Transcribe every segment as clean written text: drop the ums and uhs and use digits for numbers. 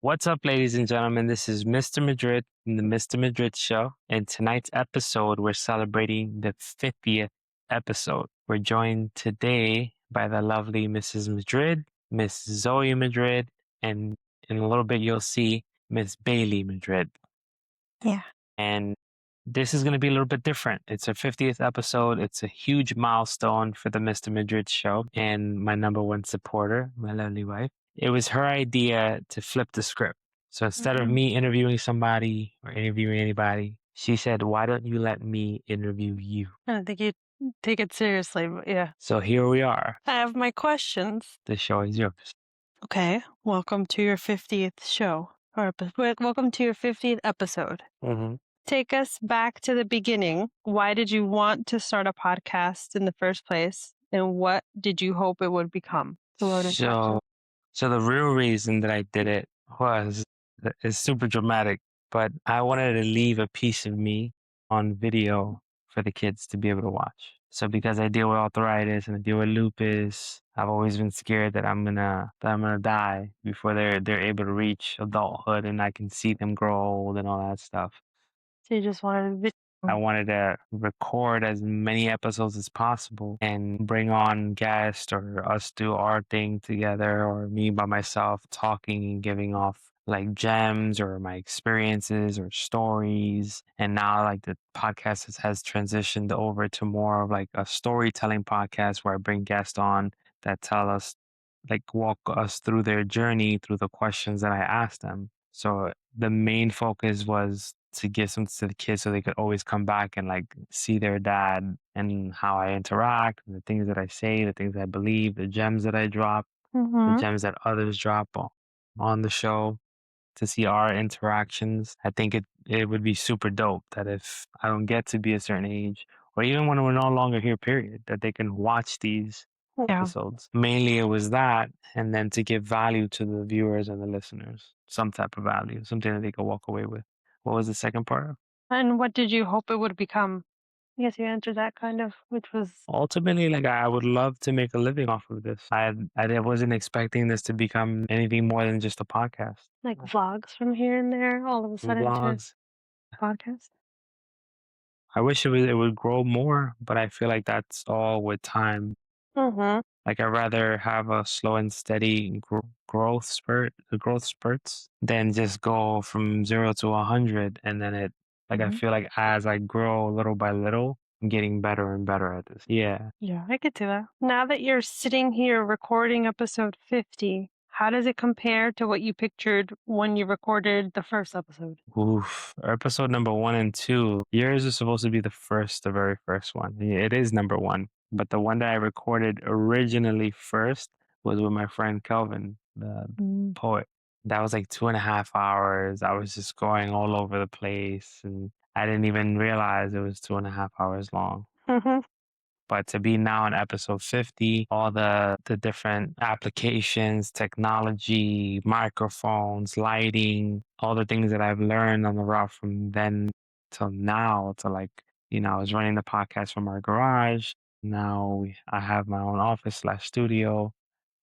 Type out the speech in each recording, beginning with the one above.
What's up, ladies and gentlemen? This is Mr. Madrid from the Mr. Madrid Show. In tonight's episode, we're celebrating the 50th episode. We're joined today by the lovely Mrs. Madrid, Miss Zoe Madrid, and in a little bit, you'll see Miss Bailey Madrid. Yeah. And this is going to be a little bit different. It's our 50th episode. It's a huge milestone for the Mr. Madrid Show and my number one supporter, my lovely wife. It was her idea to flip the script. So instead of me interviewing somebody or interviewing anybody, she said, why don't you let me interview you? I don't think you take it seriously, but yeah. So here we are. I have my questions. The show is yours. Okay. Welcome to your 50th show. Welcome to your 50th episode. Mm-hmm. Take us back to the beginning. Why did you want to start a podcast in the first place? And what did you hope it would become? So the real reason that I did it is super dramatic, but I wanted to leave a piece of me on video for the kids to be able to watch. So because I deal with arthritis and I deal with lupus, I've always been scared that I'm gonna die before they're able to reach adulthood and I can see them grow old and all that stuff. So you just wanted I wanted to record as many episodes as possible and bring on guests or us do our thing together or me by myself talking and giving off like gems or my experiences or stories. And now like the podcast has transitioned over to more of like a storytelling podcast where I bring guests on that tell us like walk us through their journey through the questions that I asked them. So the main focus was to give something to the kids so they could always come back and like see their dad and how I interact, and the things that I say, the things I believe, the gems that I drop, the gems that others drop on the show to see our interactions. I think it would be super dope that if I don't get to be a certain age or even when we're no longer here, period, that they can watch these episodes. Mainly it was that, and then to give value to the viewers and the listeners, some type of value, something that they could walk away with. What was the second part? And what did you hope it would become? I guess you answered that kind of, which was Ultimately, like I would love to make a living off of this. I wasn't expecting this to become anything more than just a podcast. like vlogs from here and there, all of a sudden Vlogs. to podcast. I wish it would grow more, but I feel like that's all with time. Mm-hmm. Like I'd rather have a slow and steady growth spurts, than just go from 0 to 100. And then I feel like as I grow little by little, I'm getting better and better at this. Yeah. Yeah, I could do that. Now that you're sitting here recording episode 50, how does it compare to what you pictured when you recorded the first episode? Oof. Episode number 1 and 2. Yours is supposed to be the very first one. It is number 1. But the one that I recorded originally first was with my friend Kelvin, the poet. That was like 2.5 hours. I was just going all over the place and I didn't even realize it was 2.5 hours long. Mm-hmm. But to be now in episode 50, all the different applications, technology, microphones, lighting, all the things that I've learned on the route from then till now to like, I was running the podcast from our garage. Now I have my own office / studio.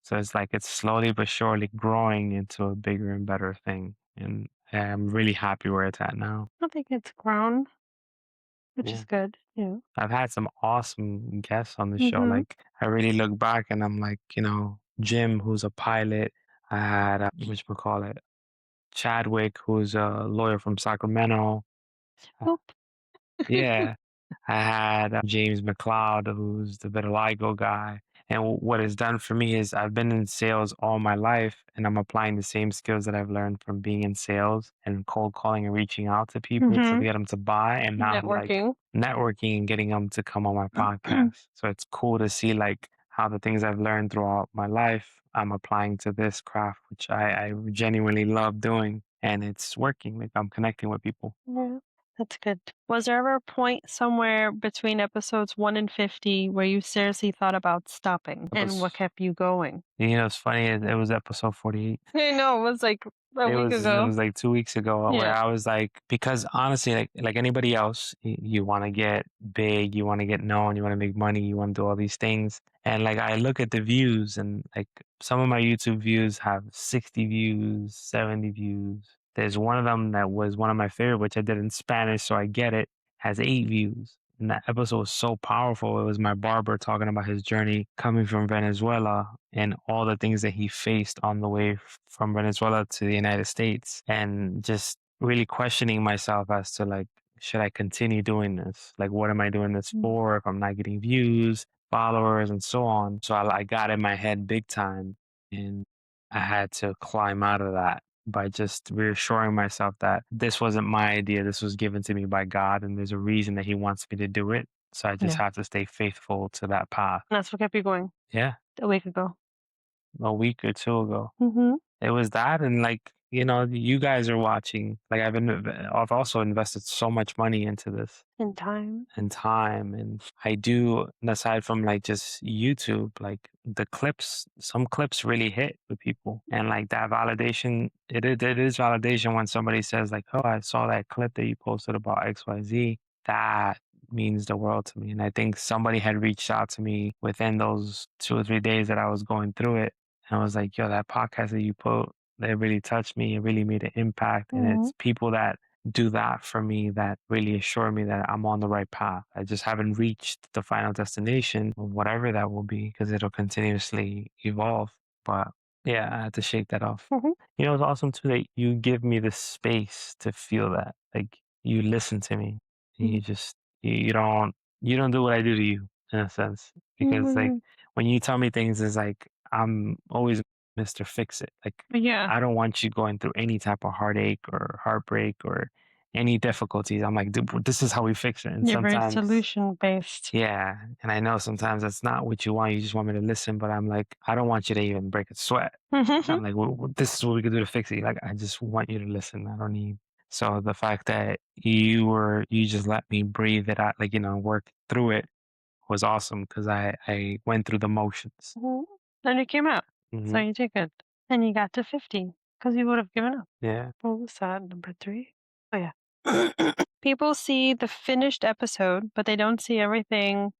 So it's like it's slowly but surely growing into a bigger and better thing. And I'm really happy where it's at now. I think it's grown, which Yeah. is good. Yeah. I've had some awesome guests on the show. Like I really look back and I'm like, Jim, who's a pilot. I had whatchamacallit, Chadwick, who's a lawyer from Sacramento. Oop. Yeah. I had James McLeod, who's the vitiligo guy. And what it's done for me is I've been in sales all my life and I'm applying the same skills that I've learned from being in sales and cold calling and reaching out to people to get them to buy. And now I'm like networking and getting them to come on my podcast. So it's cool to see like how the things I've learned throughout my life, I'm applying to this craft, which I genuinely love doing. And it's working. Like I'm connecting with people. Yeah. That's good. Was there ever a point somewhere between episodes 1 and 50 where you seriously thought about stopping? And what kept you going? It's funny. It was episode 48. I know, it was like a week ago. It was like 2 weeks ago where I was like, because honestly, like anybody else, you want to get big, you want to get known, you want to make money, you want to do all these things. And like I look at the views and like some of my YouTube views have 60 views, 70 views. There's one of them that was one of my favorite, which I did in Spanish, so I get it, has 8 views. And that episode was so powerful. It was my barber talking about his journey coming from Venezuela and all the things that he faced on the way from Venezuela to the United States, and just really questioning myself as to like, should I continue doing this? Like, what am I doing this Mm. for if I'm not getting views, followers, and so on? So I got in my head big time, and I had to climb out of that by just reassuring myself that this wasn't my idea. This was given to me by God, and there's a reason that He wants me to do it. So I just Yeah. have to stay faithful to that path. And that's what kept you going Yeah, a week ago. a week or two ago. Mm-hmm. It was that, and like, you guys are watching. Like I've also invested so much money into this In time. and time, and I do, and aside from like just YouTube, like the clips, some clips really hit with people, and like that validation, it is validation when somebody says like, "Oh, I saw that clip that you posted about XYZ." That means the world to me, and I think somebody had reached out to me within those 2 or 3 days that I was going through it, and I was like, "Yo, that podcast that you put, that really touched me. It really made an impact." And Mm-hmm. it's people that do that for me that really assure me that I'm on the right path. I just haven't reached the final destination, whatever that will be, because it'll continuously evolve. But yeah, I had to shake that off. Mm-hmm. It's awesome too that you give me the space to feel that. Like you listen to me. And you just you don't do what I do to you in a sense. Because like Mm-hmm. when you tell me things, it's like I'm always Mr. Fix It. Like Yeah. I don't want you going through any type of heartache or heartbreak or any difficulties. I'm like, "Dude, this is how we fix it." And You're very sometimes, solution based. yeah, and I know sometimes that's not what you want. You just want me to listen, but I'm like, I don't want you to even break a sweat. I'm like, this is what we could do to fix it. Like, I just want you to listen. I don't need. So the fact that you just let me breathe it out, like, work through it was awesome because I went through the motions. Mhm. Then you came out. So Hmm. you did good. And you got to 50 because you would have given up. Yeah. What was that? Number three? Oh, yeah. People see the finished episode, but they don't see everything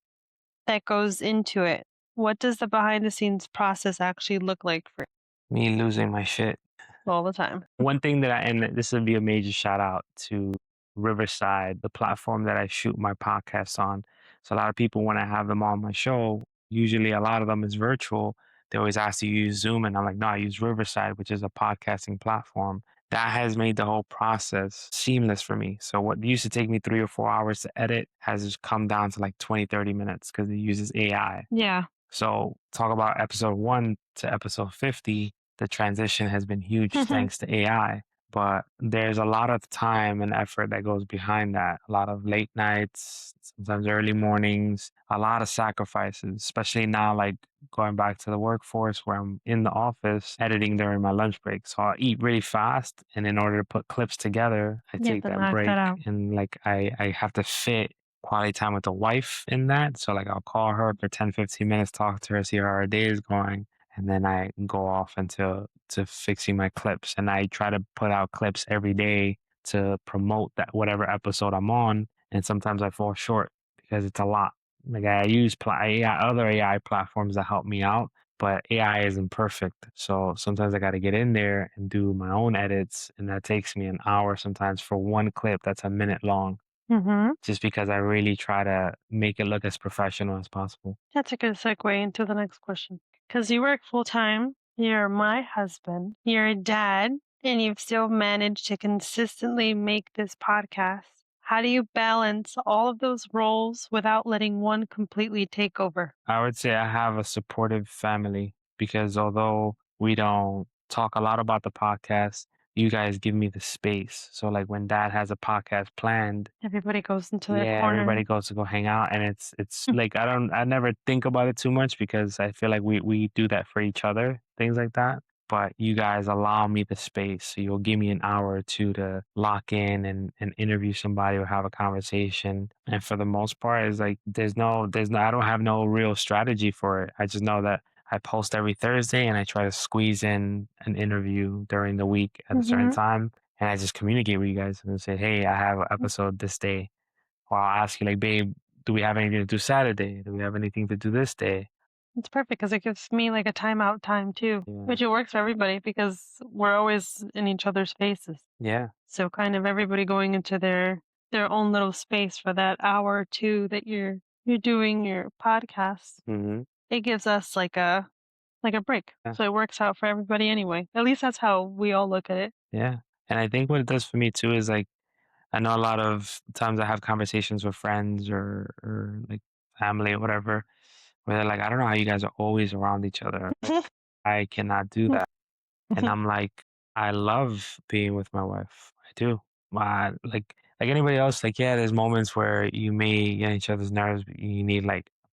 that goes into it. What does the behind the scenes process actually look like for Me losing my shit. you all the time? One thing and this would be a major shout out to Riverside, the platform that I shoot my podcast on. So a lot of people, when I have them on my show, usually a lot of them is virtual. They always ask to use Zoom, and I'm like, no, I use Riverside, which is a podcasting platform. That has made the whole process seamless for me. So what used to take me 3 or 4 hours to edit has come down to like 20, 30 minutes because it uses AI. Yeah. So talk about episode 1 to episode 50, the transition has been huge thanks to AI. But there's a lot of time and effort that goes behind that. A lot of late nights, sometimes early mornings, a lot of sacrifices, especially now, like going back to the workforce where I'm in the office editing during my lunch break. So I eat really fast. And in order to put clips together, I You have take to that knock that break out. and like I have to fit quality time with the wife in that. So like I'll call her for 10, 15 minutes, talk to her, see how our day is going. And then I go off into to fixing my clips. And I try to put out clips every day to promote that whatever episode I'm on. And sometimes I fall short because it's a lot. Like I use other AI platforms that help me out, but AI isn't perfect. So sometimes I got to get in there and do my own edits. And that takes me an hour sometimes for one clip that's a minute long, Mm-hmm. just because I really try to make it look as professional as possible. That's a good segue into the next question. Because you work full time, you're my husband, you're a dad, and you've still managed to consistently make this podcast. How do you balance all of those roles without letting one completely take over? I would say I have a supportive family because although we don't talk a lot about the podcast, you guys give me the space. So like when dad has a podcast planned, Everybody goes into their yeah, corner. everybody goes to go hang out, and it's like I never think about it too much because I feel like we do that for each other, things like that. But you guys allow me the space, so you'll give me an hour or two to lock in and interview somebody or have a conversation. And for the most part, it's like there's no I don't have no real strategy for it. I just know that I post every Thursday and I try to squeeze in an interview during the week at a certain Mm-hmm. time. And I just communicate with you guys and say, hey, I have an episode this day. Or I'll ask you like, babe, do we have anything to do Saturday? Do we have anything to do this day? It's perfect because it gives me like a timeout time too, Yeah. which it works for everybody because we're always in each other's faces. Yeah. So kind of everybody going into their own little space for that hour or two that you're doing your podcast. Hmm. It gives us like a break. Yeah. So it works out for everybody anyway. At least that's how we all look at it. Yeah. And I think what it does for me too is like I know a lot of times I have conversations with friends or like family or whatever, where they're like, I don't know how you guys are always around each other. Like, I cannot do that. And I'm like, I love being with my wife. I do. Like anybody else, like yeah, there's moments where you may get on each other's nerves, but you need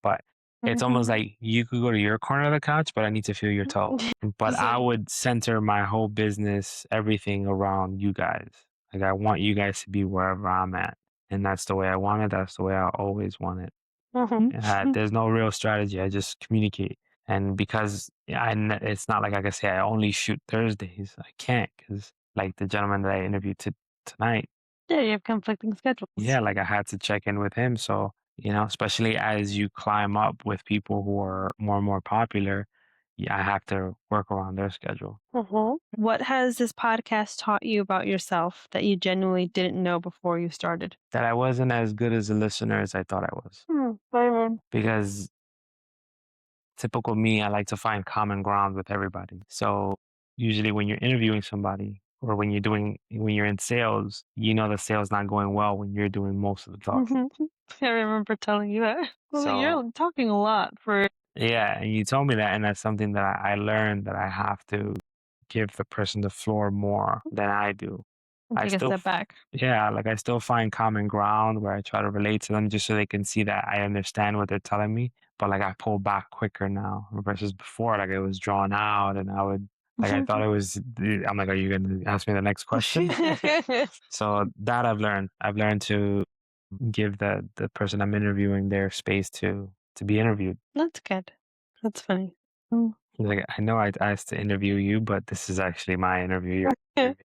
but it's almost like you could go to your corner of the couch, but I need to feel your toe. But I So- would center my whole business, everything around you guys. Like I want you guys to be wherever I'm at, and that's the way I want it. That's the way I always want it. There's no real strategy. I just communicate. And because it's not like I can say I only shoot Thursdays. I can't because like the gentleman that I interviewed tonight, Yeah, you have conflicting schedules. yeah, like I had to check in with him. So, especially as you climb up with people who are more and more popular, yeah, I have to work around their schedule. What has this podcast taught you about yourself that you genuinely didn't know before you started? That I wasn't as good as a listener as I thought I was. Because typical me, I like to find common ground with everybody. So usually when you're interviewing somebody or when you're in sales, the sales not going well when you're doing most of the talking. I remember telling you that. Well, So you're talking a lot for yeah, and you told me that, and that's something that I learned that I have to give the person the floor more than I do. I take a still, step back. yeah, like I still find common ground where I try to relate to them just so they can see that I understand what they're telling me. But like I pull back quicker now versus before, like it was drawn out and like I thought it was, I'm like, are you going to ask me the next question? So that I've learned to give the person I'm interviewing their space to be interviewed. That's good. That's funny. Mm. Like, I know I asked to interview you, but this is actually my interview. You're interviewing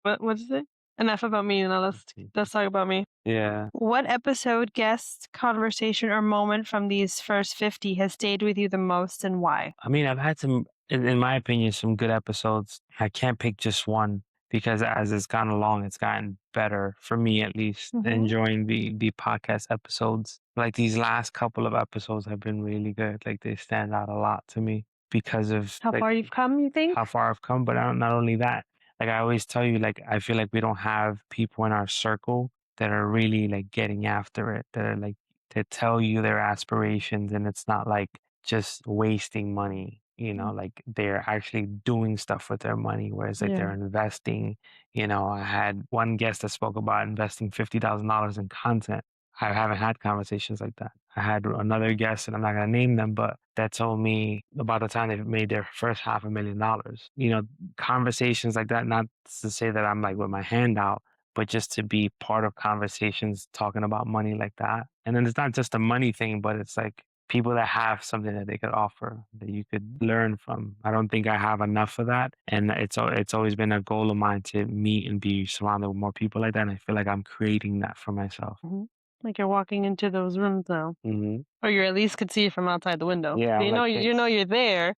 What is it? Enough about me. Now me. let's talk about me. Yeah. What episode, guest, conversation, or moment from these first 50 has stayed with you the most and why? I mean, I've had some, in my opinion, some good episodes. I can't pick just one because as it's gone along, it's gotten better for me at least. Enjoying the podcast episodes. Like these last couple of episodes have been really good. Like they stand out a lot to me because of How like far you've come, you think? how far I've come. But not only that, like I always tell you, like I feel like we don't have people in our circle that are really like getting after it, that are like to tell you their aspirations, and it's not like just wasting money. Like they're actually doing stuff with their money, whereas like they're Yeah. investing. I had one guest that spoke about investing $50,000 in content. I haven't had conversations like that. I had another guest, and I'm not going to name them, but that told me about the time they made their first $500,000. Conversations like that, not to say that I'm like with my hand out, but just to be part of conversations talking about money like that. And then it's not just a money thing, but it's like people that have something that they could offer that you could learn from. I don't think I have enough of that. And it's always been a goal of mine to meet and be surrounded with more people like that. And I feel like I'm creating that for myself. Like you're walking into those rooms now, Hmm. or you at least could see it from outside the window. Yeah, So I'm like, you know you're there.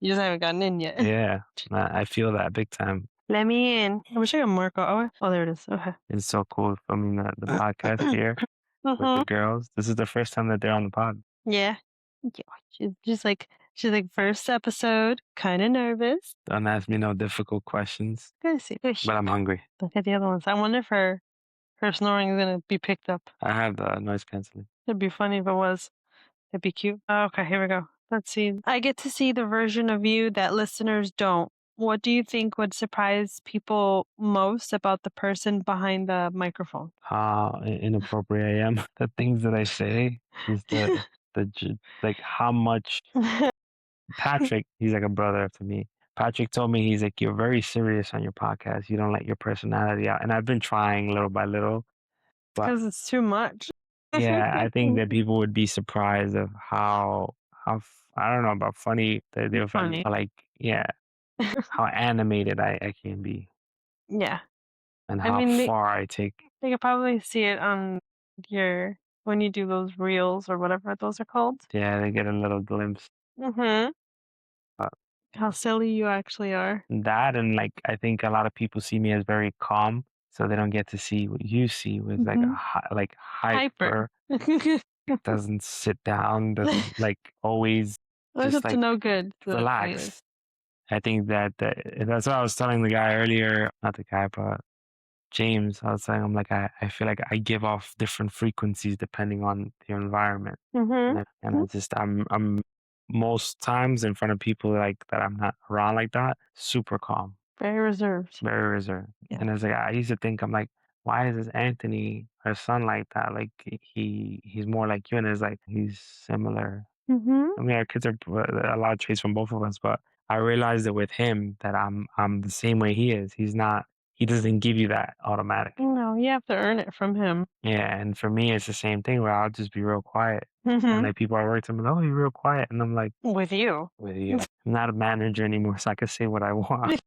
You just haven't gotten in yet. yeah, I feel that big time. Let me in. I wish I could mark out. Oh, there it is. Okay. It's so cool filming the podcast here with the girls. This is the first time that they're on the pod. Yeah. Yeah. She's like first episode, kind of nervous. Don't ask me no difficult questions, Gonna see. but I'm hungry. Look at the other ones. I wonder if her snoring is gonna be picked up. I have the noise canceling. It'd be funny if it was. It'd be cute. Okay, here we go. Let's see. I get to see the version of you that listeners don't. What do you think would surprise people most about the person behind the microphone? How inappropriate I am. The things that I say, just like how much Patrick, he's like a brother to me. Patrick told me, he's like, you're very serious on your podcast. You don't let your personality out. And I've been trying little by little, but Because it's too much. yeah, I think that people would be surprised of I don't know about funny that they'll find Funny. like yeah, how animated I can be Yeah. and I how mean, far I take. they could probably see it on your when you do those reels or whatever those are called. Yeah, they get a little glimpse. Mm-hmm. Uh, How silly you actually are. that and like I think a lot of people see me as very calm, so they don't get to see what you see with like a Mm-hmm. like Hyper. hyper, doesn't sit down, doesn't like always That's just up to like no good. The point is. relax. I think that's what I was telling the guy earlier, not the guy, but James. I was saying I'm like I feel like I give off different frequencies depending on your environment, Mm-hmm. and I just I'm most times in front of people like that I'm not around like that, super calm, Very reserved. very reserved. Yeah. And it's like I used to think I'm like, why is this Anthony, our son, like that? Like he's more like you, and it's like he's similar. Mm-hmm. I mean, our kids are a lot of traits from both of us, but I realized that with him that I'm the same way he is. He's not. He doesn't give you that automatic. No, you have to earn it from him. Yeah, and for me, it's the same thing where I'll just be real quiet, and Mm-hmm. like people at work tell me, "Oh, you're real quiet," and I'm like, With you. "With you, I'm not a manager anymore, so I can say what I want.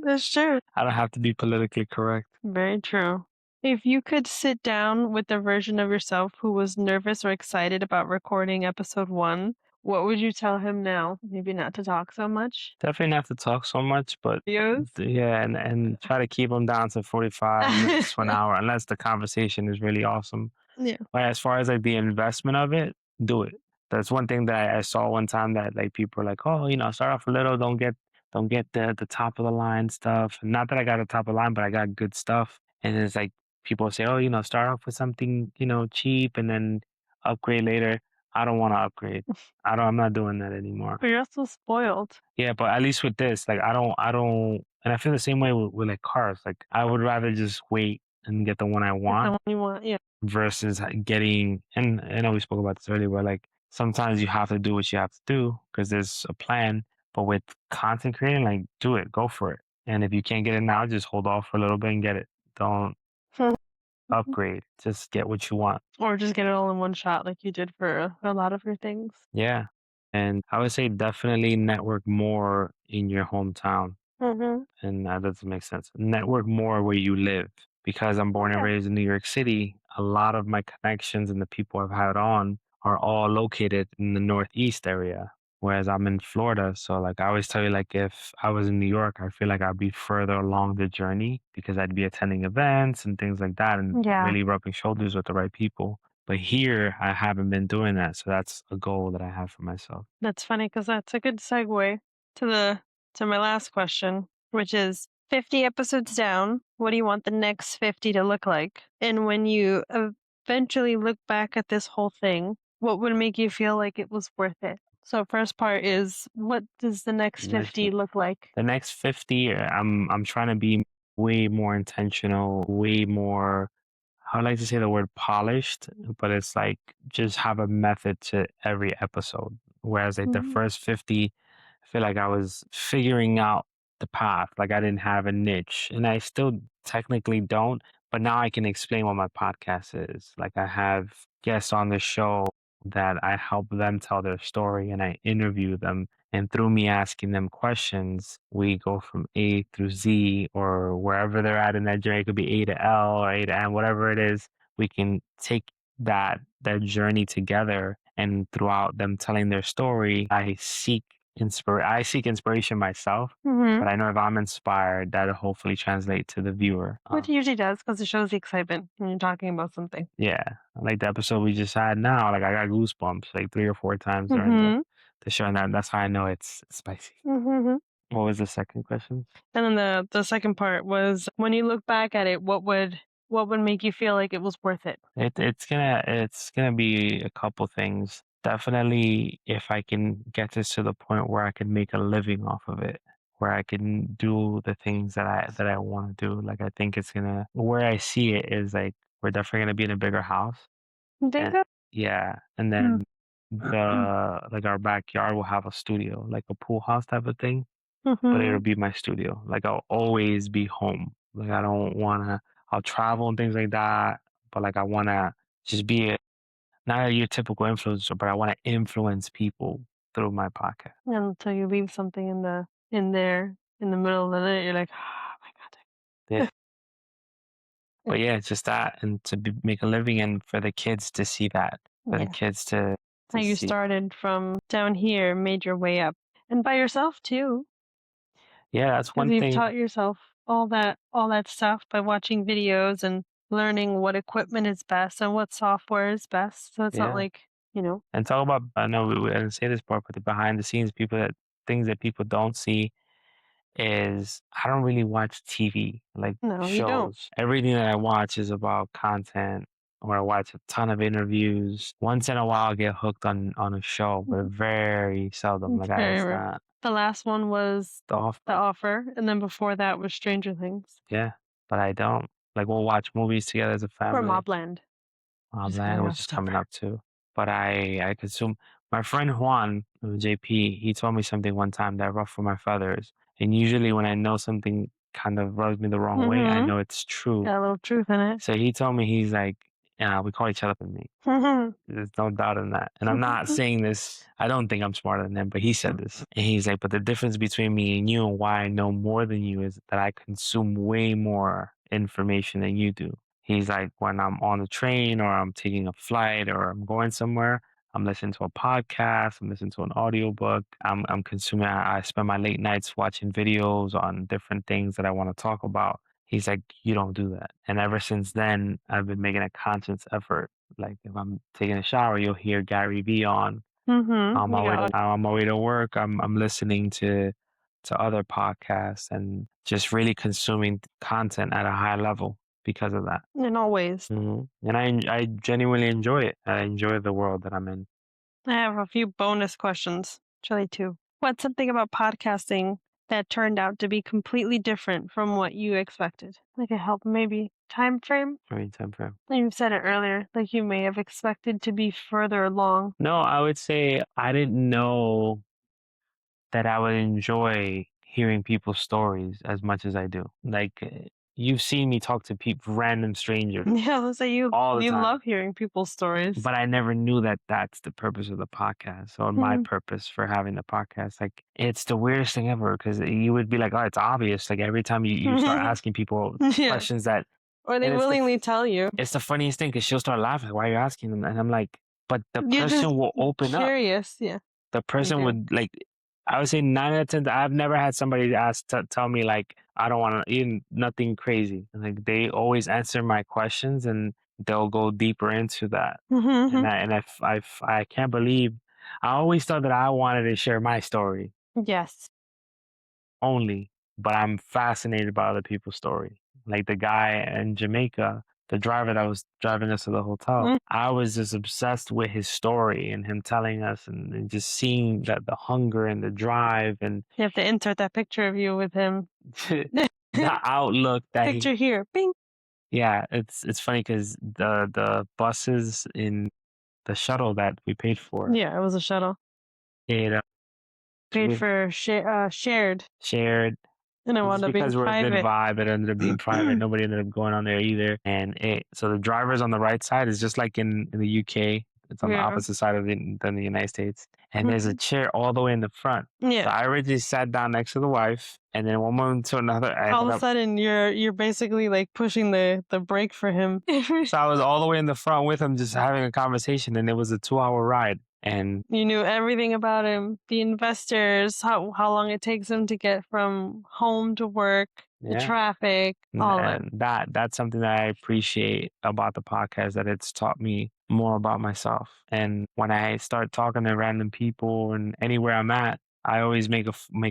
That's true. I don't have to be politically correct." Very true. If you could sit down with the version of yourself who was nervous or excited about recording episode 1, what would you tell him now? Maybe not to talk so much. Definitely not to talk so much, but Yes. yeah, and try to keep them down to 45 minutes to an hour, unless the conversation is really awesome. Yeah. But as far as like the investment of it, do it. That's one thing that I saw one time that like people are like, oh, start off a little, don't get the top of the line stuff. Not that I got the top of the line, but I got good stuff. And it's like people say, oh, start off with something, cheap and then upgrade later. I don't want to upgrade. I'm not doing that anymore. But you're also spoiled. Yeah, but at least with this, like I don't and I feel the same way with like cars. Like I would rather just wait and get the one I Get the want one you want. Yeah. versus getting, and I know we spoke about this earlier, but like sometimes you have to do what you have to do because there's a plan. But with content creating, like do it, go for it. And if you can't get it now, just hold off for a little bit and get it. Don't upgrade. Just get what you want. Or just get it all in one shot like you did for a lot of your things. Yeah. And I would say definitely network more in your hometown. Mm-hmm. And that doesn't make sense. Network more where you live. Because I'm born and Yeah. raised in New York City, a lot of my connections and the people I've had on are all located in the Northeast area, whereas I'm in Florida. So, like, I always tell you, like, if I was in New York, I feel like I'd be further along the journey because I'd be attending events and things like that and Yeah. really rubbing shoulders with the right people. But here, I haven't been doing that. So, that's a goal that I have for myself. That's funny because that's a good segue to my last question, which is 50 episodes down, what do you want the next 50 to look like? And when you eventually look back at this whole thing, what would make you feel like it was worth it? So first part is what does the next Nice. 50 look like? The next 50, I'm trying to be way more intentional, way more, I would like to say the word polished, but it's like just have a method to every episode. Whereas like the Mhm. first 50, I feel like I was figuring out the path. Like I didn't have a niche and I still technically don't, but now I can explain what my podcast is. Like I have guests on the show that I help them tell their story and I interview them. And through me asking them questions, we go from A through Z or wherever they're at in that journey. It could be A to L or A to M, whatever it is. We can take that journey together. And throughout them telling their story, I seek inspiration myself. Mhm. But I know if I'm inspired, that'll hopefully translate to the viewer. Which usually does because it shows the excitement when you're talking about something. Yeah, like the episode we just had now, like I got goosebumps like 3 or 4 times during the Mhm. the show, and that's how I know it's spicy. Mhm. What was the second question? And then the second part was when you look back at it, what would make you feel like it was worth it? It's gonna be a couple things. Definitely, if I can get this to the point where I can make a living off of it, where I can do the things that I want to do. Like I think it's gonna where I see it is like we're definitely gonna be in a bigger house. You think And so? yeah, and Mm. then our backyard will have a studio, like a pool house type of thing, but it'll Mhm. be my studio. Like I'll always be home. Like I don't wanna I'll travel and things like that, but like I wanna just be not your typical influencer, but I wanna influence people through my podcast. And until you leave something in there in the middle of the night, you're like, oh my god. Yeah. But yeah, it's just that, and to make a living, and for the kids to see that, for the Yeah. kids How to you see. started from down here, made your way up, and by yourself too, Yeah, that's because one you've thing. taught yourself all that stuff by watching videos and learning what equipment is best and what software is best. So it's not Yeah, like, you know, and talk about. I know we didn't say this part, but the behind the scenes people that things that people don't see is I don't really watch TV, like no, you don't. shows. Everything that I watch is about content, or I watch a ton of interviews. Once in a while, I get hooked on a show, but Mhm. very seldom. It's Like I, very it's rare. not The last one was the off. The Offer, and then before that was Stranger Things Yeah, but I don't. Like we'll watch movies together as a or family. Mobland. Just Land, kidding, which I'll is stop coming there. up too. But I consume my friend Juan, JP, he told me something one time that ruffled my feathers. And usually when I know something kind of rubs me the wrong way, I Mm-hmm. know it's true. Got a little truth in it. So he told me he's like, we call each other me. There's no doubt in that. And I'm not saying this, I don't think I'm smarter than him, but he said this. And he's like, but the difference between me and you and why I know more than you is that I consume way more information than you do. He's like, when I'm on the train or I'm taking a flight or I'm going somewhere, I'm listening to a podcast, I'm listening to an audiobook, I'm consuming, I spend my late nights watching videos on different things that I want to talk about. He's like, you don't do that. And ever since then, I've been making a conscious effort. Like if I'm taking a shower, you'll hear Gary Vee on. Mm-hmm. You got On my way to work, I'm listening to other podcasts and just really consuming content at a high level because of that. in all ways. And I genuinely enjoy it. I enjoy the world that I'm in. I have a few bonus questions. Actually, two. What's something about podcasting that turned out to be completely different from what you expected? Like a help, maybe time frame? I mean, time frame. You said it earlier, like you may have expected to be further along. No, I would say I didn't know that I would enjoy hearing people's stories as much as I do. Like you've seen me talk to people, random strangers, Yeah, let's say you all the you time. love hearing people's stories. But I never knew that that's the purpose of the podcast or my Mhm. purpose for having the podcast. Like, it's the weirdest thing ever because you would be like, oh, it's obvious. Like, every time you start asking people Yeah. questions that, Or they and willingly tell you. it's the funniest thing because she'll start laughing. Why are you asking them? And I'm like, but the You're just person will open up. curious. Yeah, The they person do. would like, I would say 9 out of 10. I've never had somebody tell me like, I don't want to even nothing crazy. Like they always answer my questions and they'll go deeper into that. Mm-hmm. I can't believe I always thought that I wanted to share my story Yes. only, but I'm fascinated by other people's story. Like the guy in Jamaica, the driver that was driving us to the hotel, Mm. I was just obsessed with his story and him telling us and just seeing that the hunger and the drive and You have to insert that picture of you with him. the outlook that he, Picture here. Bing. yeah, it's funny because the buses in the shuttle that we paid for, Yeah, it was a shuttle. it Paid for shared, shared. and it wound Just up being because we're a good private. vibe, it ended up being private. Nobody ended up going on there either. And so the driver's on the right side is just like in the UK. It's on the Yeah. opposite side of than the United States. And there's a chair all the way in the front. So Yeah. I originally sat down next to the wife, and then one moment to another, I All ended of a up. sudden, you're basically like pushing the brake for him. So I was all the way in the front with him, just having a conversation, and it was a 2 hour ride. And You knew everything about him, the investors, how long it takes him to get from home to work, the yeah, traffic, all that. and that's something that I appreciate about the podcast, that it's taught me more about myself. And when I start talking to random people and anywhere I'm at, I always make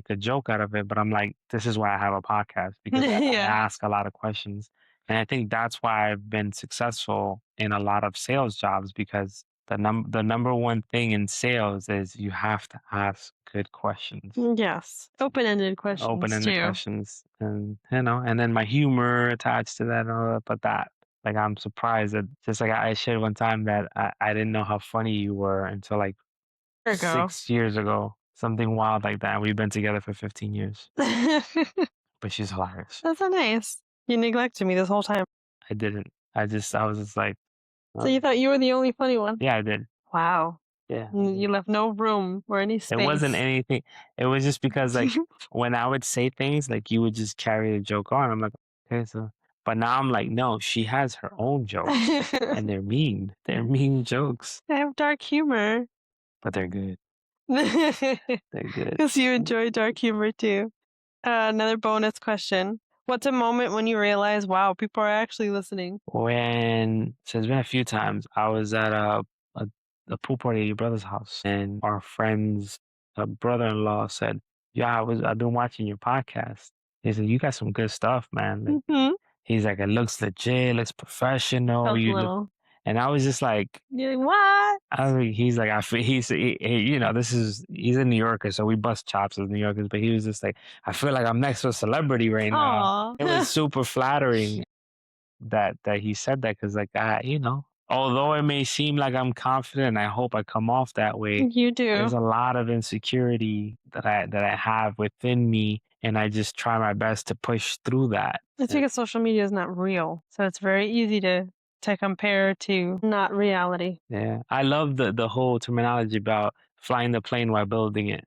a joke out of it, but I'm like, this is why I have a podcast because I Yeah. ask a lot of questions. And I think that's why I've been successful in a lot of sales jobs because the number one thing in sales is you have to ask good questions, Yes. Open-ended questions open-ended too. questions, and and then my humor attached to that and all that. But that, like, I'm surprised that just like I shared one time that I didn't know how funny you were until like There you go. 6 years ago, something wild like that. We've been together for 15 years, That's but she's hilarious. so nice. You neglected me this whole time. I didn't. I was just like, So you thought you were the only funny one? yeah, I did. Wow. Yeah, I You did. left no room or any It wasn't space. anything. It was just because like when I would say things, like you would just carry the joke on. I'm like, okay, so But now I'm like, no, she has her own jokes and they're mean. They're mean jokes, They have dark humor. but they're good. Because They're good. you enjoy dark humor too. Another bonus question. What's a moment when you realize, wow, people are actually listening? When so it's been a few times. I was at a, a pool party at your brother's house, and our friend's brother-in-law said, "Yeah, I've been watching your podcast." He said, "You got some good stuff, man." Like, Mm-hmm. he's like, "It looks legit, looks professional. Felt a You look," little. and I was just like, You're like, what? I was like, he's like, I feel you know, he's a New Yorker, so we bust chops as New Yorkers, but he was just like, I feel like I'm next to a celebrity right now. Aw. It was super flattering that he said that because like you know, although it may seem like I'm confident, I hope I come off that way. You do. There's a lot of insecurity that I have within me, and I just try my best to push through that. It's because social media is not real. So it's very easy to compare to not reality. Yeah, I love the whole terminology about flying the plane while building it.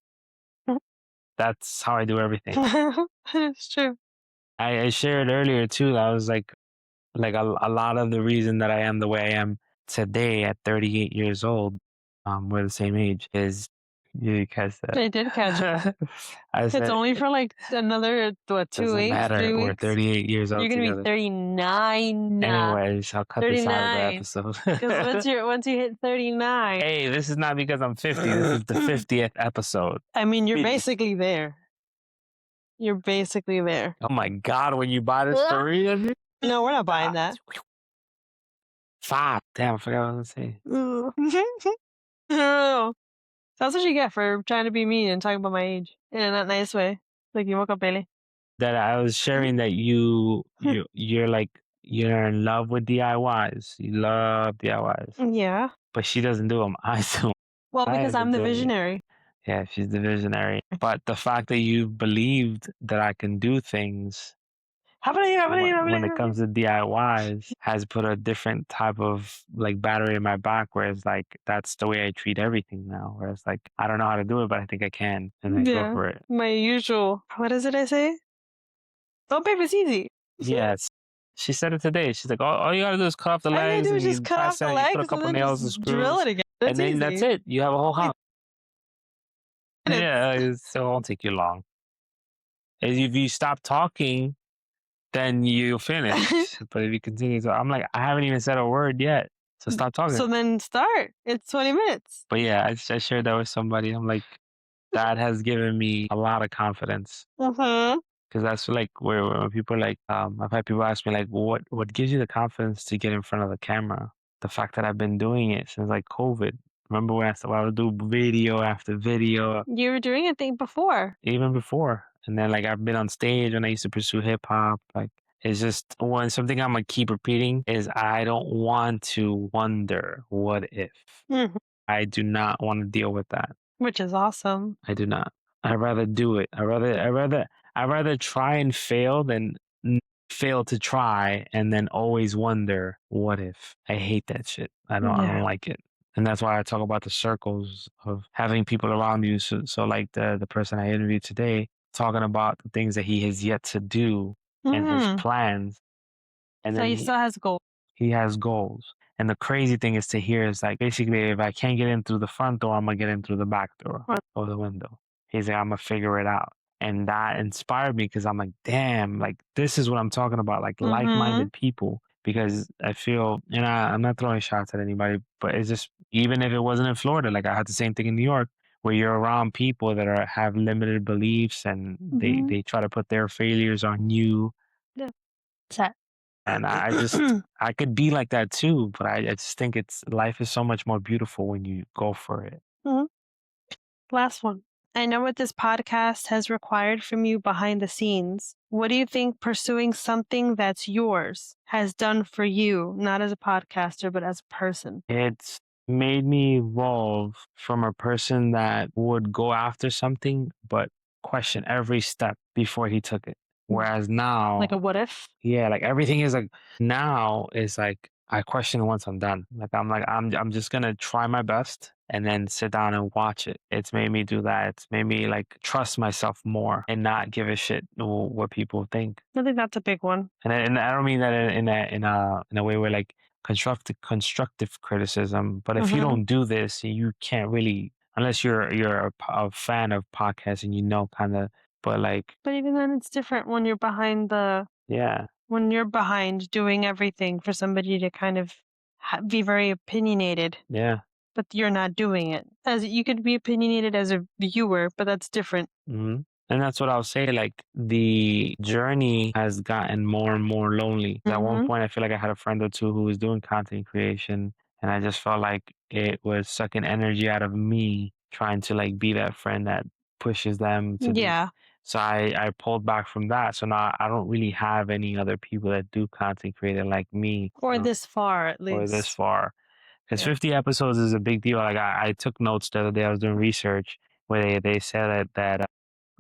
That's how I do everything. It's true. I shared earlier too. I was like a lot of the reason that I am the way I am today at 38 years old, we're the same age, is you catch that. I did catch it. I It's said, only for like another, what, 2 doesn't weeks, matter. 3 We're weeks? 38 years You're old gonna be together. 39 now. Anyways, I'll cut this out of the 39. episode. Because once you hit 39, Hey, this is not because I'm 50. This is the 50th episode. I mean, you're basically there. You're basically there. Oh my God, when you buy this for real? No, we're not buying that. 5. Damn, I forgot what I was going to say. No. That's what you get for trying to be mean and talking about my age in a not nice way. Like you woke up, Bailey. That I was sharing that you're like, you're in love with DIYs. You love DIYs. Yeah. But she doesn't do them. I do. Well, I because have I'm the been doing it. visionary. Yeah, she's the visionary. But the fact that you believed that I can do things when it comes to DIYs has put a different type of like battery in my back, whereas like that's the way I treat everything now. Whereas like I don't know how to do it, but I think I can, and I go for it. My usual. What is it I say? Oh, babe, it's easy. Yes. She said it today. She's like, all you gotta do is cut off the All you gotta legs do and is you just cut off the fasten it, you legs put a and couple then nails and just drill screws, it again. and then that's it. You have a whole house. Yeah, so it won't take you long. If you stop talking, then you'll finish. But if you continue to, I'm like, I haven't even said a word yet. So stop talking. So then start. It's 20 minutes. But yeah, I shared that with somebody. I'm like, that has given me a lot of confidence. Mm-hmm. Because that's like where when people are like, I've had people ask me like, what gives you the confidence to get in front of the camera? The fact that I've been doing it since like COVID. Remember when I would do video after video, You were doing it thing before. even before. And then like I've been on stage when I used to pursue hip hop. Like it's just one something I'm gonna keep repeating is I don't want to wonder what if. Mhm. I do not want to deal with that. Which is awesome. I do not. I'd rather do it. I'd rather try and fail than fail to try and then always wonder what if. I hate that shit. I don't like it. And that's why I talk about the circles of having people around you. So like the person I interviewed today, talking about the things that he has yet to do and his plans. And So then he still has goals. he has goals. And the crazy thing is to hear is like basically if I can't get in through the front door, I'm gonna get in through the back door or the window. He's like, I'm gonna figure it out. And that inspired me because I'm like, damn, like this is what I'm talking about, like like-minded people. Because I feel, and I'm not throwing shots at anybody, but it's just even if it wasn't in Florida, like I had the same thing in New York, where you're around people that have limited beliefs and they try to put their failures on you. Yeah. Set. And I could be like that too, but I just think life is so much more beautiful when you go for it. Last one. I know what this podcast has required from you behind the scenes. What do you think pursuing something that's yours has done for you, not as a podcaster, but as a person? It's made me evolve from a person that would go after something, but question every step before he took it. Whereas now, Like a what if? yeah, like everything is like now is like I question it once I'm done. Like I'm just gonna try my best and then sit down and watch it. It's made me do that. It's made me like trust myself more and not give a shit what people think. I think that's a big one. And I don't mean that in a way where like constructive criticism. But if you Mhm. don't do this, you can't really, unless you're a fan of podcasts and you know kind of. But like, But even then, it's different when you're yeah, doing everything for somebody to kind of be very opinionated, yeah. but you're not doing it. As you could be opinionated as a viewer, but that's different. Hmm. And that's what I'll say. Like the journey has gotten more and more lonely. At one Mhm. point, I feel like I had a friend or two who was doing content creation, and I just felt like it was sucking energy out of me trying to like be that friend that pushes them to do. Yeah, So I pulled back from that. So now I don't really have any other people that do content creating like me, or this far at or this least. far. Because Yeah. 50 episodes is a big deal. Like I took notes the other day. I was doing research where they said that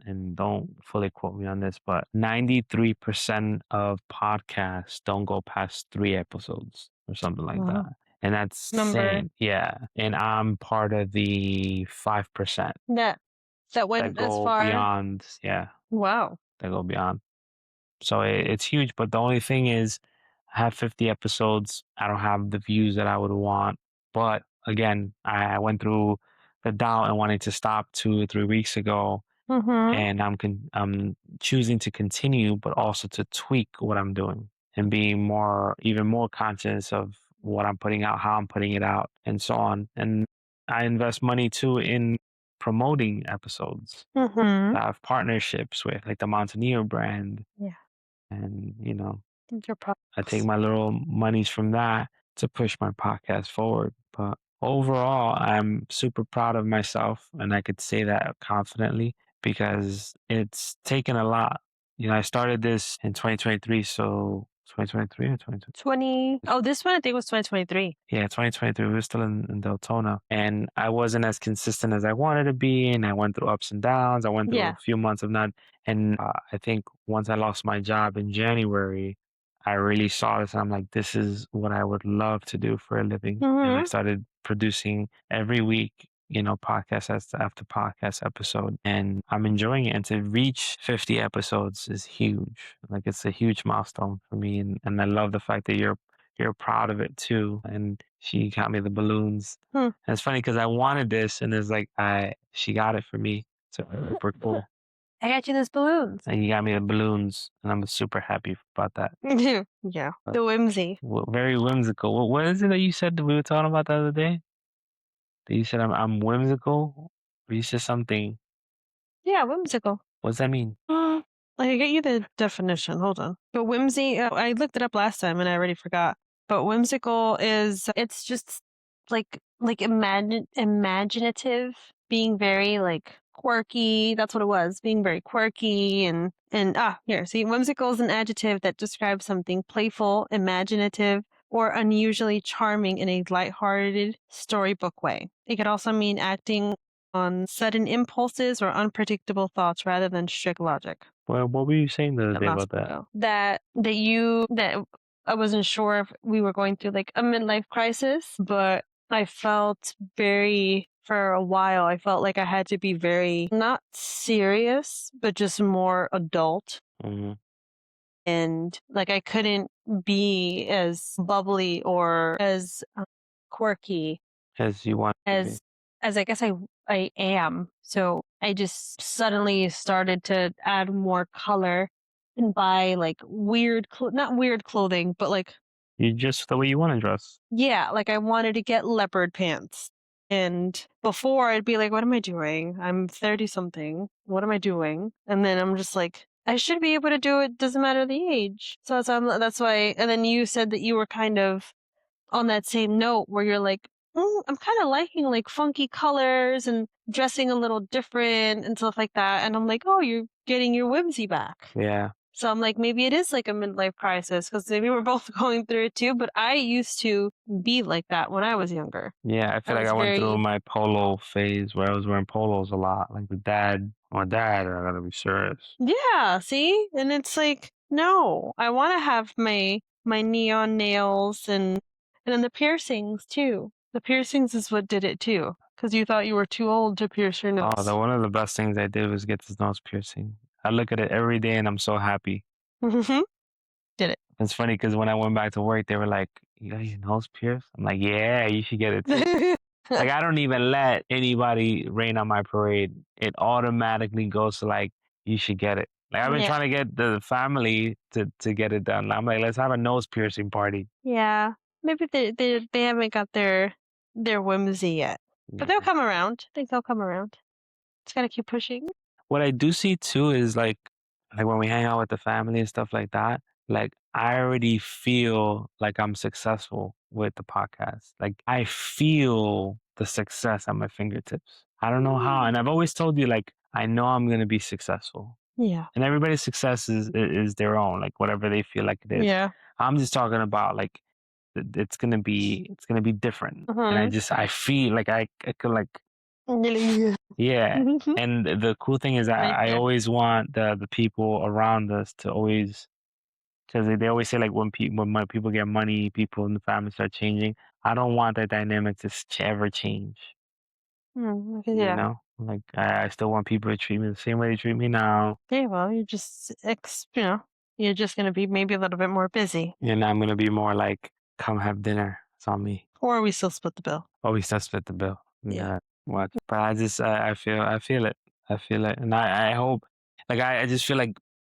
and don't fully quote me on this, but 93% of podcasts don't go past 3 episodes or something like that. Wow. And that's Number insane. Yeah. And I'm part of the 5% that that that went as go far. beyond. Yeah. Wow. That go beyond. So it's huge. But the only thing is, I have 50 episodes. I don't have the views that I would want. But again, I went through the doubt and wanting to stop 2 or 3 weeks ago, Mhm. and I'm choosing to continue, but also to tweak what I'm doing and being even more conscious of what I'm putting out, how I'm putting it out, and so on. And I invest money too in promoting episodes. Mhm. I have partnerships with like the Mountaineer brand, Yeah. and Your I take products. my little monies from that to push my podcast forward. But overall, I'm super proud of myself, and I could say that confidently because it's taken a lot. I started this in 2023, so 2023 or 2020. 20. Oh, this one I think was 2023. Yeah, 2023. We were still in Deltona, and I wasn't as consistent as I wanted to be, and I went through ups and downs. I went through a Yeah. few months of not, and I think once I lost my job in January, I really saw this, and I'm like, this is what I would love to do for a living. And I Mhm. started producing every week, podcast after podcast episode, and I'm enjoying it. And to reach 50 episodes is huge. Like it's a huge milestone for me, and I love the fact that you're proud of it too. And she got me the balloons. Hmm. And it's funny because I wanted this, and it's like she got it for me. So super cool. I got you those balloons. And you got me the balloons, and I'm super happy about that. Yeah. But The whimsy. very whimsical. What is it that you said that we were talking about the other day? That you said I'm whimsical, or you said something. Yeah, whimsical. What does that mean? I can get you the definition. Hold on. But whimsy, I looked it up last time and I already forgot. But whimsical is it's just like imaginative, being very like quirky. That's what it was. Being very quirky and here, see, whimsical is an adjective that describes something playful, imaginative, or unusually charming in a lighthearted storybook way. It could also mean acting on sudden impulses or unpredictable thoughts rather than strict logic. Well, what were you saying the other That day last about one that? go. That I wasn't sure if we were going through like a midlife crisis, but I felt very for a while I felt like I had to be very not serious, but just more adult. Mm-hmm. And like I couldn't be as bubbly or as quirky As you want to be. as I guess I am. So I just suddenly started to add more color and buy like not weird clothing, but like You just the way you want to dress. yeah, like I wanted to get leopard pants. And before I'd be like, what am I doing? I'm 30 something. What am I doing? And then I'm just like, I should be able to do it. Doesn't matter the age. That's why. And then you said that you were kind of on that same note where you're like, I'm kind of liking like funky colors and dressing a little different and stuff like that. And I'm like, oh, you're getting your whimsy back. Yeah. So I'm like, maybe it is like a midlife crisis because maybe we're both going through it too. But I used to be like that when I was younger. Yeah, I I feel like was I went through very, my polo phase where I was wearing polos a lot. Like my dad, I gotta be serious. yeah, see? And it's like, no, I want to have my neon nails and then the piercings too. The piercings is what did it too. because you thought you were too old to pierce your Oh, nose. one of the best things I did was get this nose piercing. I look at it every day and I'm so happy. Mm-hmm. Did it. It's funny because when I went back to work, they were like, "You got your nose pierced?" I'm like, "Yeah, you should get it too." Like I don't even let anybody rain on my parade. It automatically goes to like, you should get it. Like I've been Yeah. trying to get the family to get it done. I'm like, let's have a nose piercing party. Yeah. Maybe they haven't got their whimsy yet. But they'll Yeah. come around. I think they'll come around. Just gotta keep pushing. What I do see too is like when we hang out with the family and stuff like that, like I already feel like I'm successful with the podcast. Like I feel the success at my fingertips. I don't know how. And I've always told you like I know I'm gonna be successful. Yeah. And everybody's success is their own, like whatever they feel like it is. Yeah. I'm just talking about like it's gonna be different. And I feel like I could like yeah. Mhm. And the cool thing is that Right I there. always want the people around us to always, because they always say like when people get money, people in the family start changing. I don't want that dynamic to ever change. Okay, You yeah. know, like I still want people to treat me the same way they treat me now, Okay, well, you're just gonna be maybe a little bit more busy. and I'm gonna be more like, come have dinner. It's on me. Or we still split the bill. Always does split the bill. Yeah. Yeah. What? But I feel it. I feel it. And I hope, like, I just feel like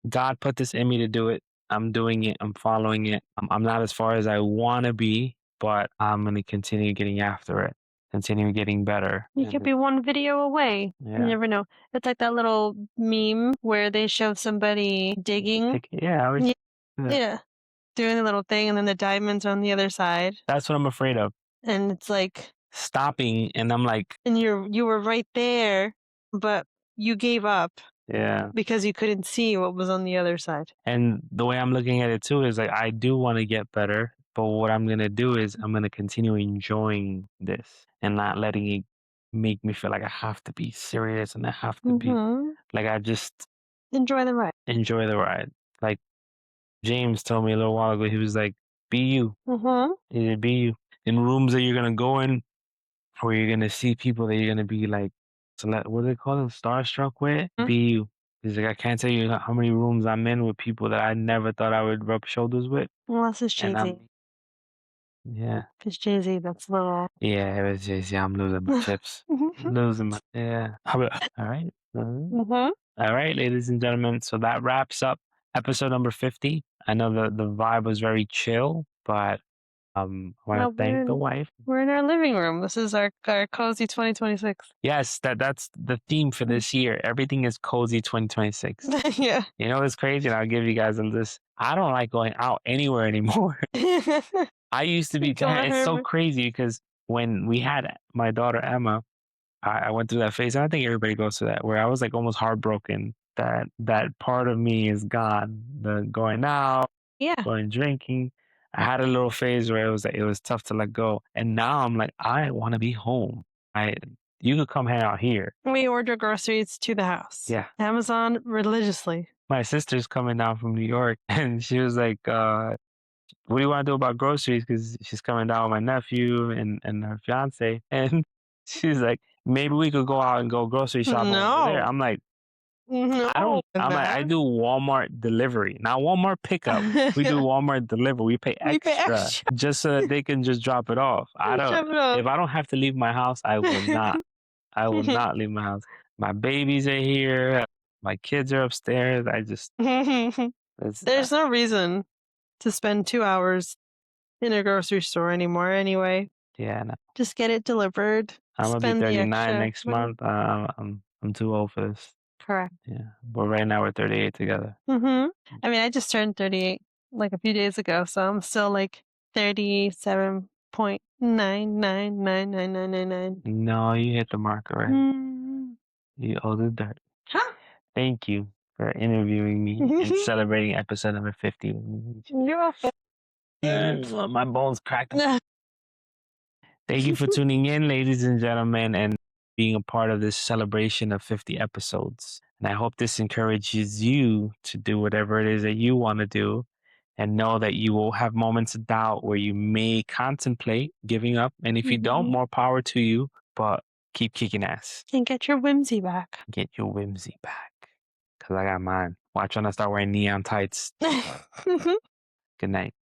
God put this in me to do it. I'm doing it. I'm following it. I'm not as far as I want to be, but I'm going to continue getting after it, continue getting better. You could be one video away. You Yeah. never know. It's like that little meme where they show somebody digging. Yeah. Yeah. Yeah. Yeah. Doing a little thing and then the diamonds on the other side. That's what I'm afraid of. And it's like Stopping. And I'm like, and you were right there, but you gave up yeah. because you couldn't see what was on the other side. And the way I'm looking at it too is like, I do want to get better, but what I'm going to do is I'm going to continue enjoying this and not letting it make me feel like I have to be serious and I have to be like, I just Enjoy the ride. enjoy the ride. Like James told me a little while ago, he was like, be you. He said, be you. In rooms that you're going to go in where you're going to see people that you're going to be like, what do they call them? Starstruck with? Be you. He's like, I can't tell you how many rooms I'm in with people that I never thought I would rub shoulders with. Well, this is And Jay-Z. yeah. Because Jay-Z, that's a little... Yeah, it was just, yeah, I'm losing my chips. Losing my, yeah. All right. All right, ladies and gentlemen. So that wraps up episode number 50. I know the vibe was very chill, but I want to thank the wife. We're in our living room. This is our cozy 2026. Yes, that's the theme for this year. Everything is cozy 2026. Yeah. You know what's crazy? And I'll give you guys a list. I don't like going out anywhere anymore. I used to be, it's so crazy because when we had my daughter Emma, I went through that phase, and I think everybody goes through that, where I was like almost heartbroken that that part of me is gone. The going out, Yeah. going drinking. I had a little phase where it was tough to let go, and now I'm like, I want to be home. You could come hang out here. We order groceries to the house. Yeah. Amazon religiously. My sister's coming down from New York, and she was like, what do you want to do about groceries? Because she's coming down with my nephew and her fiance. And she's like, maybe we could go out and go grocery shopping over there. I'm like, I do Walmart delivery, not Walmart pickup. We do Walmart delivery. We pay extra, just so that they can just drop it off. If I don't have to leave my house, I will not. I will not leave my house. My babies are here. My kids are upstairs. There's no reason to spend 2 hours in a grocery store anymore anyway. Yeah, no. Just get it delivered. I'm gonna be 39 next month. I'm too old for this. Correct. Yeah, but right now we're 38 together. I mean, I just turned 38 like a few days ago, so I'm still like 37.9999999. No, you hit the mark already. You owe the dirt. Thank you for interviewing me and celebrating episode number 50 with me. You're welcome. My bones cracked. Thank you for tuning in, ladies and gentlemen, and being a part of this celebration of 50 episodes. And I hope this encourages you to do whatever it is that you want to do, and know that you will have moments of doubt where you may contemplate giving up. And if you don't, more power to you, but keep kicking ass. And get your whimsy back. Get your whimsy back. Because I got mine. Watch when I start wearing neon tights. Good night.